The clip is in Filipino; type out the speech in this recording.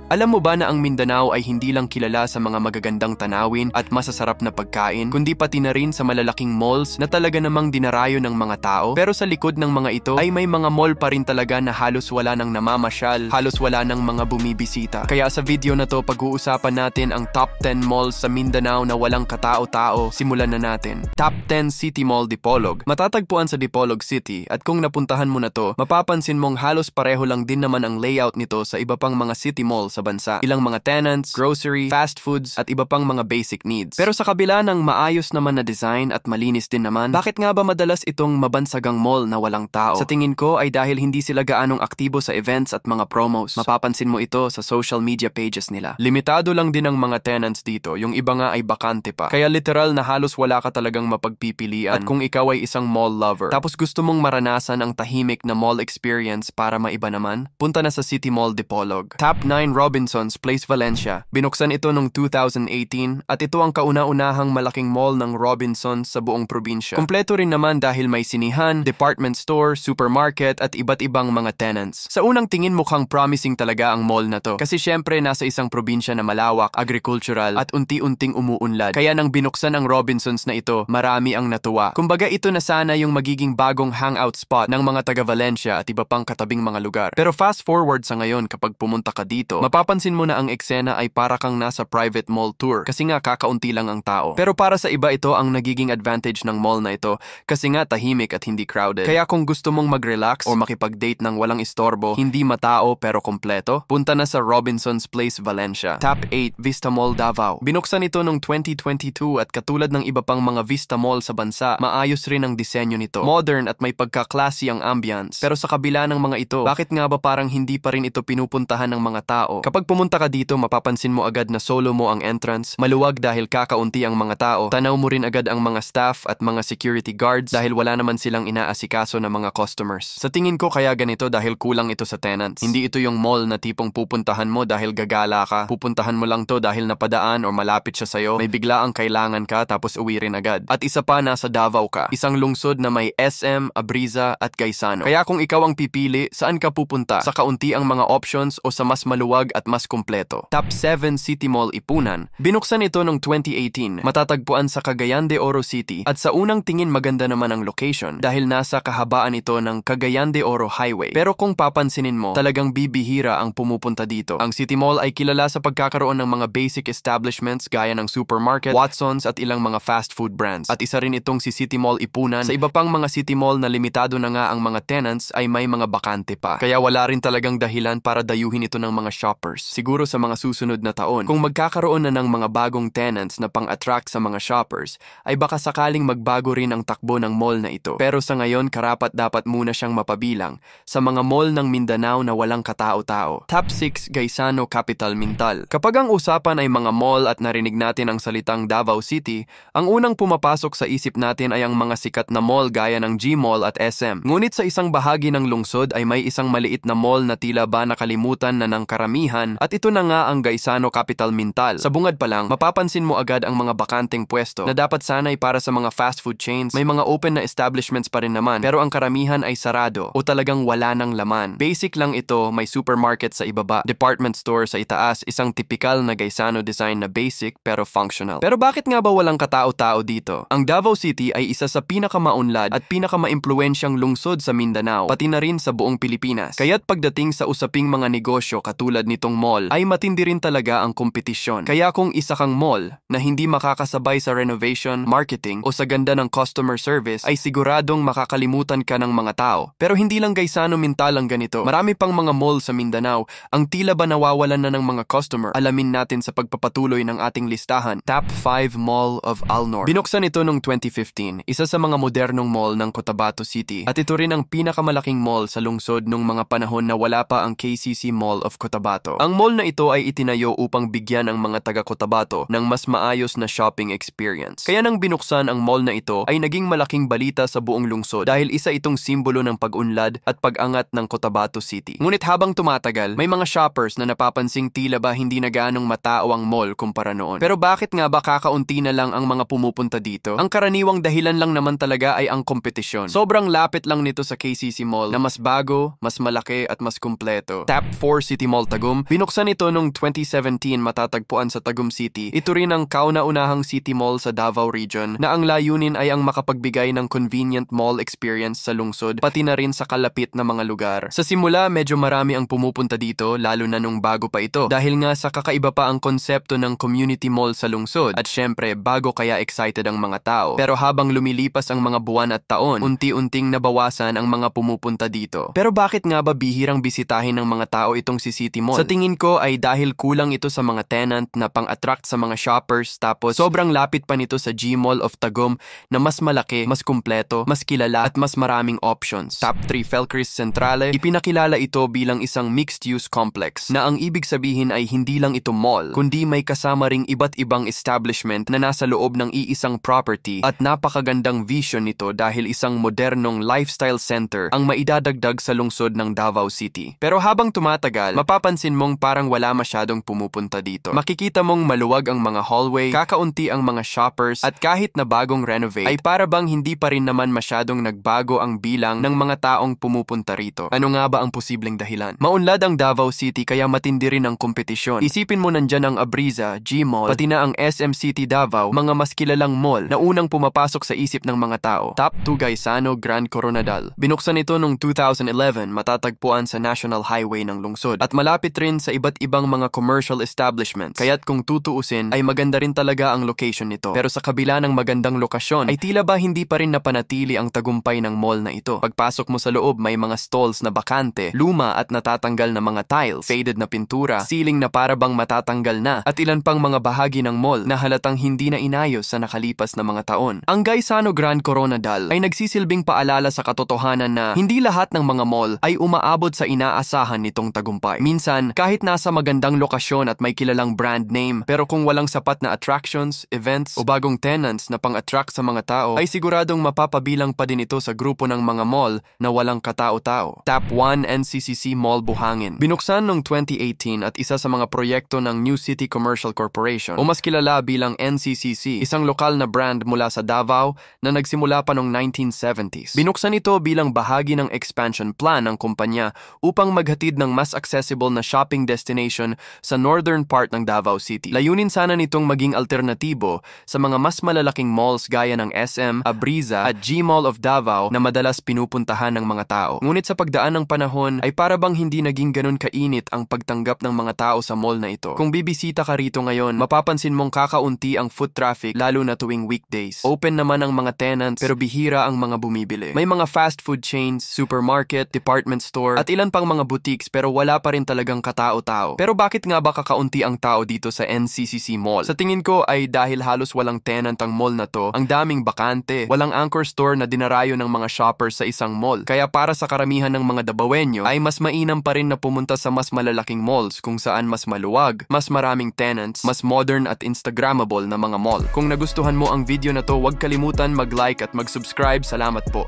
Alam mo ba na ang Mindanao ay hindi lang kilala sa mga magagandang tanawin at masasarap na pagkain, kundi pati na rin sa malalaking malls na talaga namang dinarayo ng mga tao? Pero sa likod ng mga ito ay may mga mall pa rin talaga na halos wala nang namamasyal, halos wala nang mga bumibisita. Kaya sa video na to, pag-uusapan natin ang top 10 malls sa Mindanao na walang katao-tao. Simulan na natin. Top 10 City Mall Dipolog. Matatagpuan sa Dipolog City at kung napuntahan mo na to, mapapansin mong halos pareho lang din naman ang layout nito sa iba pang mga city malls sa bansa. Ilang mga tenants, grocery, fast foods at iba pang mga basic needs. Pero sa kabila ng maayos naman na design at malinis din naman, bakit nga ba madalas itong mabansagang mall na walang tao? Sa tingin ko ay dahil hindi sila gaanong aktibo sa events at mga promos. Mapapansin mo ito sa social media pages nila. Limitado lang din ang mga tenants dito, yung iba nga ay bakante pa. Kaya literal na halos wala ka talagang mapagpipilian. At kung ikaw ay isang mall lover, tapos gusto mong maranasan ang tahimik na mall experience para maiba naman, punta na sa City Mall Dipolog. Top 9 Robinsons Place Valencia. Binuksan ito noong 2018 at ito ang kauna-unahang malaking mall ng Robinsons sa buong probinsya. Kumpleto rin naman dahil may sinihan, department store, supermarket at iba't ibang mga tenants. Sa unang tingin mukhang promising talaga ang mall na to kasi syempre nasa isang probinsya na malawak, agricultural at unti-unting umuunlad. Kaya nang binuksan ang Robinsons na ito, marami ang natuwa. Kumbaga ito na sana yung magiging bagong hangout spot ng mga taga Valencia at iba pang katabing mga lugar. Pero fast forward sa ngayon, kapag pumunta ka dito, mapapansin mo na ang eksena ay para kang nasa private mall tour kasi nga kakaunti lang ang tao. Pero para sa iba ito ang nagiging advantage ng mall na ito kasi nga tahimik at hindi crowded. Kaya kung gusto mong mag-relax o makipag-date ng walang istorbo, hindi matao pero kompleto, punta na sa Robinsons Place Valencia. Top 8 Vista Mall Davao. Binuksan ito noong 2022 at katulad ng iba pang mga Vista Mall sa bansa, maayos rin ang disenyo nito. Modern at may pagka-classy ang ambience. Pero sa kabila ng mga ito, bakit nga ba parang hindi pa rin ito pinupuntahan ng mga tao? Kapag pumunta ka dito, mapapansin mo agad na solo mo ang entrance, maluwag dahil kakaunti ang mga tao, tanaw mo rin agad ang mga staff at mga security guards dahil wala naman silang inaasikaso na mga customers. Sa tingin ko kaya ganito dahil kulang ito sa tenants. Hindi ito yung mall na tipong pupuntahan mo dahil gagala ka, pupuntahan mo lang to dahil napadaan o malapit siya sa'yo, may bigla ang kailangan ka tapos uwi rin agad. At isa pa, nasa Davao ka, isang lungsod na may SM, Abriza at Gaisano. Kaya kung ikaw ang pipili, saan ka pupunta? Sa kaunti ang mga options o sa mas maluwag at mas kumpleto? Top 7 City Mall Ipunan. Binuksan ito noong 2018. Matatagpuan sa Cagayan de Oro City at sa unang tingin maganda naman ang location dahil nasa kahabaan ito ng Cagayan de Oro Highway. Pero kung papansinin mo, talagang bibihira ang pumupunta dito. Ang City Mall ay kilala sa pagkakaroon ng mga basic establishments gaya ng supermarket, Watsons at ilang mga fast food brands. At isa rin itong si City Mall Ipunan. Sa iba pang mga City Mall na limitado na nga ang mga tenants ay may mga bakante pa. Kaya wala rin talagang dahilan para dayuhin ito ng mga shoppers. Siguro sa mga susunod na taon, kung magkakaroon na ng mga bagong tenants na pang-attract sa mga shoppers, ay baka sakaling magbago rin ang takbo ng mall na ito. Pero sa ngayon, karapat-dapat muna siyang mapabilang sa mga mall ng Mindanao na walang katao-tao. Top 6 Gaisano Capital Mintal. Kapag ang usapan ay mga mall at narinig natin ang salitang Davao City, ang unang pumapasok sa isip natin ay ang mga sikat na mall gaya ng G-Mall at SM. Ngunit sa isang bahagi ng lungsod ay may isang maliit na mall na tila ba nakalimutan na ng karamihan at ito na nga ang Gaisano Capital Mintal. Sa bungad pa lang, mapapansin mo agad ang mga bakanteng pwesto na dapat sanay para sa mga fast food chains. May mga open na establishments pa rin naman pero ang karamihan ay sarado o talagang wala ng laman. Basic lang ito, may supermarket sa ibaba, department store sa itaas, isang typical na Gaisano design na basic pero functional. Pero bakit nga ba walang katao-tao dito? Ang Davao City ay isa sa pinakamaunlad at pinakamaimpluwensyang lungsod sa Mindanao, pati na rin sa buong Pilipinas. Kaya't pagdating sa usaping mga negosyo katulad nitong mall, ay matindi rin talaga ang kompetisyon. Kaya kung isa kang mall na hindi makakasabay sa renovation, marketing o sa ganda ng customer service, ay siguradong makakalimutan ka ng mga tao. Pero hindi lang Gaisano Mintal ang ganito. Marami pang mga mall sa Mindanao ang tila ba nawawalan na ng mga customer. Alamin natin sa pagpapatuloy ng ating listahan. Top 5 Mall of Alnor. Binuksan ito noong 2015, isa sa mga modernong mall ng Cotabato City. At ito rin ang pinakamalaking mall sa lungsod nung mga panahon na wala pa ang KCC Mall of Cotabato. Ang mall na ito ay itinayo upang bigyan ang mga taga Cotabato ng mas maayos na shopping experience. Kaya nang binuksan ang mall na ito ay naging malaking balita sa buong lungsod dahil isa itong simbolo ng pag-unlad at pag-angat ng Cotabato City. Ngunit habang tumatagal, may mga shoppers na napapansing tila ba hindi na gaanong matao ang mall kumpara noon. Pero bakit nga ba kakaunti na lang ang mga pumupunta dito? Ang karaniwang dahilan lang naman talaga ay ang kompetisyon. Sobrang lapit lang nito sa KCC Mall na mas bago, mas malaki at mas kumpleto. Top 4 City Mall Tagum. Tagum. Binuksan ito noong 2017 matatagpuan sa Tagum City. Ito rin ang kauna-unahang city mall sa Davao Region na ang layunin ay ang makapagbigay ng convenient mall experience sa lungsod pati na rin sa kalapit na mga lugar. Sa simula, medyo marami ang pumupunta dito lalo na nung bago pa ito dahil nga sa kakaiba pa ang konsepto ng community mall sa lungsod at syempre bago kaya excited ang mga tao. Pero habang lumilipas ang mga buwan at taon, unti-unting nabawasan ang mga pumupunta dito. Pero bakit nga ba bihirang bisitahin ng mga tao itong si City Mall? Sa tingin ko ay dahil kulang ito sa mga tenant na pang-attract sa mga shoppers tapos sobrang lapit pa nito sa G-Mall of Tagum na mas malaki, mas kumpleto, mas kilala at mas maraming options. Top 3 Felcris Centrale, ipinakilala ito bilang isang mixed-use complex na ang ibig sabihin ay hindi lang ito mall kundi may kasama ring iba't ibang establishment na nasa loob ng iisang property at napakagandang vision nito dahil isang modernong lifestyle center ang maidadagdag sa lungsod ng Davao City. Pero habang tumatagal, mapapansin mong parang wala masyadong pumupunta dito. Makikita mong maluwag ang mga hallway, kakaunti ang mga shoppers, at kahit na bagong renovate, ay para bang hindi pa rin naman masyadong nagbago ang bilang ng mga taong pumupunta rito. Ano nga ba ang posibleng dahilan? Maunlad ang Davao City kaya matindi rin ang kompetisyon. Isipin mo nandyan ang Abriza, G-Mall, pati na ang SM City Davao, mga mas kilalang mall na unang pumapasok sa isip ng mga tao. Top 2 Gaisano Grand Coronadal. Binuksan ito noong 2011 matatagpuan sa National Highway ng lungsod at malapit rin sa iba't ibang mga commercial establishments. Kaya't kung tutuusin ay maganda rin talaga ang location nito. Pero sa kabila ng magandang lokasyon ay tila ba hindi pa rin napanatili ang tagumpay ng mall na ito. Pagpasok mo sa loob may mga stalls na bakante, luma at natatanggal na mga tiles, faded na pintura, ceiling na para bang matatanggal na at ilan pang mga bahagi ng mall na halatang hindi na inayos sa nakalipas na mga taon. Ang Gaisano Grand Coronadal ay nagsisilbing paalala sa katotohanan na hindi lahat ng mga mall ay umaabot sa inaasahan nitong tagumpay. Minsan, kahit nasa magandang lokasyon at may kilalang brand name, pero kung walang sapat na attractions, events o bagong tenants na pang-attract sa mga tao, ay siguradong mapapabilang pa din ito sa grupo ng mga mall na walang katao-tao. Top 1 NCCC Mall Buhangin. Binuksan noong 2018 at isa sa mga proyekto ng New City Commercial Corporation o mas kilala bilang NCCC, isang lokal na brand mula sa Davao na nagsimula pa noong 1970s. Binuksan ito bilang bahagi ng expansion plan ng kumpanya upang maghatid ng mas accessible na shopping destination sa northern part ng Davao City. Layunin sana nitong maging alternatibo sa mga mas malalaking malls gaya ng SM, Abriza at G-Mall of Davao na madalas pinupuntahan ng mga tao. Ngunit sa pagdaan ng panahon ay para bang hindi naging ganun kainit ang pagtanggap ng mga tao sa mall na ito. Kung bibisita ka rito ngayon, mapapansin mong kakaunti ang foot traffic lalo na tuwing weekdays. Open naman ang mga tenants pero bihira ang mga bumibili. May mga fast food chains, supermarket, department store at ilan pang mga boutiques pero wala pa rin talagang katao-tao. Pero bakit nga ba kakaunti ang tao dito sa NCCC Mall? Sa tingin ko ay dahil halos walang tenant ang mall na to, ang daming bakante, walang anchor store na dinarayo ng mga shoppers sa isang mall. Kaya para sa karamihan ng mga Dabawenyo ay mas mainam pa rin na pumunta sa mas malalaking malls kung saan mas maluwag, mas maraming tenants, mas modern at Instagrammable na mga mall. Kung nagustuhan mo ang video na to, huwag kalimutan mag-like at mag-subscribe. Salamat po.